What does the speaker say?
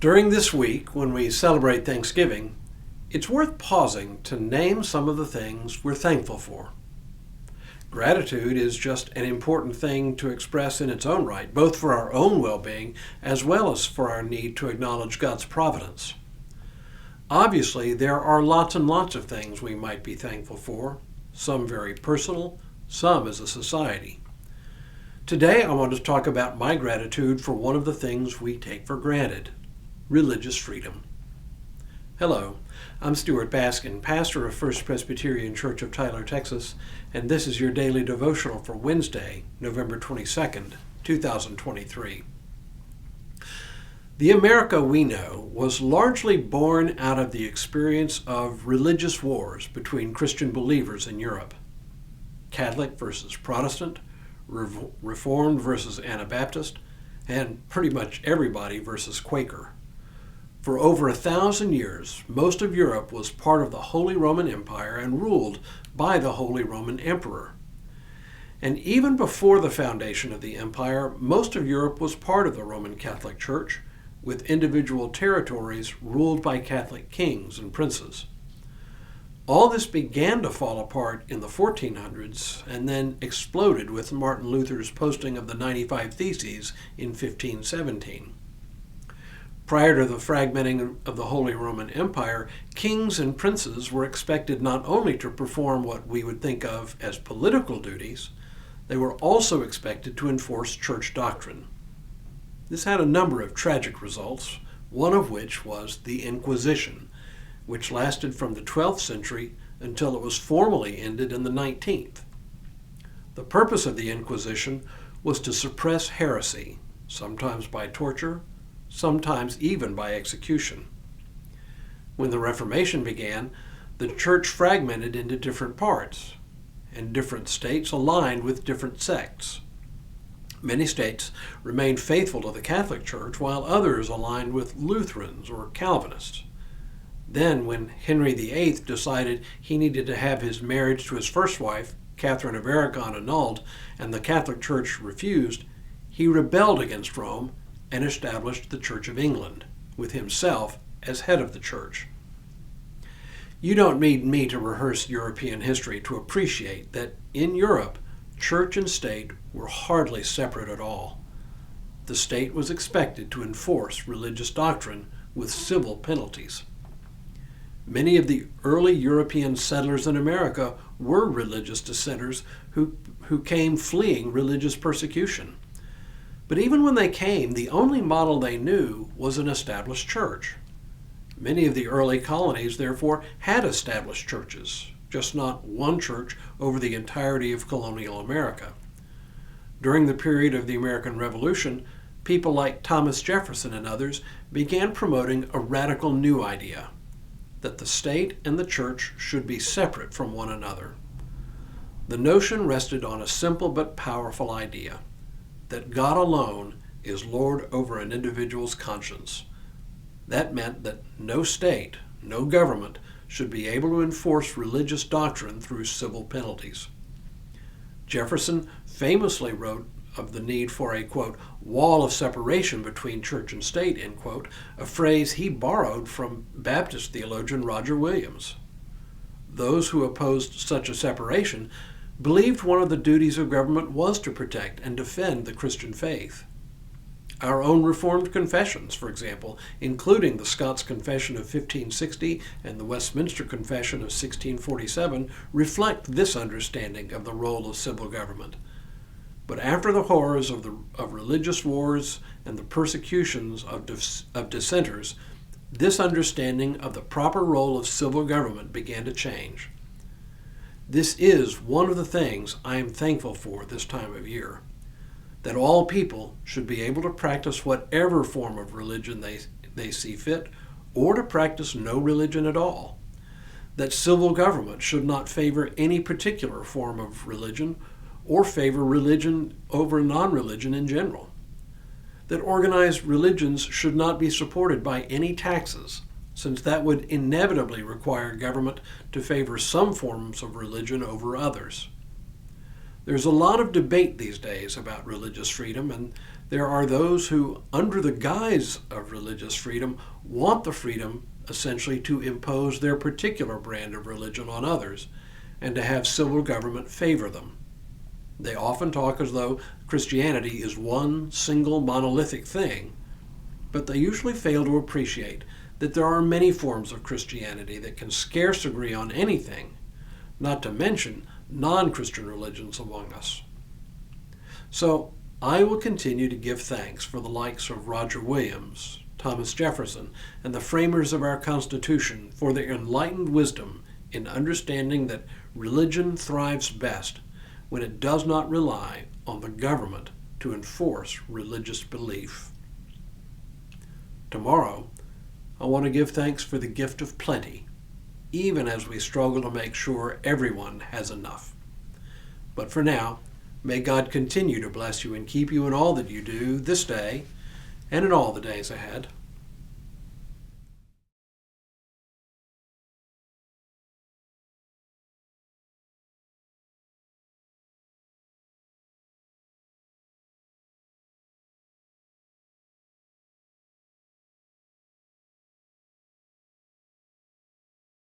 During this week, when we celebrate Thanksgiving, it's worth pausing to name some of the things we're thankful for. Gratitude is just an important thing to express in its own right, both for our own well-being as well as for our need to acknowledge God's providence. Obviously, there are lots and lots of things we might be thankful for, some very personal, some as a society. Today, I want to talk about my gratitude for one of the things we take for granted: religious freedom. Hello, I'm Stuart Baskin, pastor of First Presbyterian Church of Tyler, Texas, and this is your daily devotional for Wednesday, November 22nd, 2023. The America we know was largely born out of the experience of religious wars between Christian believers in Europe. Catholic versus Protestant, Reformed versus Anabaptist, and pretty much everybody versus Quaker. For over 1,000 years, most of Europe was part of the Holy Roman Empire and ruled by the Holy Roman Emperor. And even before the foundation of the empire, most of Europe was part of the Roman Catholic Church, with individual territories ruled by Catholic kings and princes. All this began to fall apart in the 1400s and then exploded with Martin Luther's posting of the 95 Theses in 1517. Prior to the fragmenting of the Holy Roman Empire, kings and princes were expected not only to perform what we would think of as political duties, they were also expected to enforce church doctrine. This had a number of tragic results, one of which was the Inquisition, which lasted from the 12th century until it was formally ended in the 19th. The purpose of the Inquisition was to suppress heresy, sometimes by torture, sometimes even by execution. When the Reformation began, the church fragmented into different parts, and different states aligned with different sects. Many states remained faithful to the Catholic Church, while others aligned with Lutherans or Calvinists. Then, when Henry VIII decided he needed to have his marriage to his first wife, Catherine of Aragon, annulled, and the Catholic Church refused, he rebelled against Rome and established the Church of England, with himself as head of the church. You don't need me to rehearse European history to appreciate that in Europe, church and state were hardly separate at all. The state was expected to enforce religious doctrine with civil penalties. Many of the early European settlers in America were religious dissenters who came fleeing religious persecution. But even when they came, the only model they knew was an established church. Many of the early colonies, therefore, had established churches, just not one church over the entirety of colonial America. During the period of the American Revolution, people like Thomas Jefferson and others began promoting a radical new idea, that the state and the church should be separate from one another. The notion rested on a simple but powerful idea, that God alone is Lord over an individual's conscience. That meant that no state, no government, should be able to enforce religious doctrine through civil penalties. Jefferson famously wrote of the need for a, quote, wall of separation between church and state, end quote, a phrase he borrowed from Baptist theologian Roger Williams. Those who opposed such a separation believed one of the duties of government was to protect and defend the Christian faith. Our own Reformed confessions, for example, including the Scots Confession of 1560 and the Westminster Confession of 1647, reflect this understanding of the role of civil government. But after the horrors of religious wars and the persecutions of dissenters, this understanding of the proper role of civil government began to change. This is one of the things I am thankful for this time of year, that all people should be able to practice whatever form of religion they see fit, or to practice no religion at all, that civil government should not favor any particular form of religion or favor religion over non-religion in general, that organized religions should not be supported by any taxes, since that would inevitably require government to favor some forms of religion over others. There's a lot of debate these days about religious freedom, and There are those who, under the guise of religious freedom, want the freedom essentially to impose their particular brand of religion on others and to have civil government favor them. They often talk as though Christianity is one single monolithic thing, but they usually fail to appreciate that there are many forms of Christianity that can scarce agree on anything, not to mention non-Christian religions among us. So, I will continue to give thanks for the likes of Roger Williams, Thomas Jefferson, and the framers of our Constitution for their enlightened wisdom in understanding that religion thrives best when it does not rely on the government to enforce religious belief. Tomorrow, I want to give thanks for the gift of plenty, even as we struggle to make sure everyone has enough. But for now, may God continue to bless you and keep you in all that you do this day and in all the days ahead.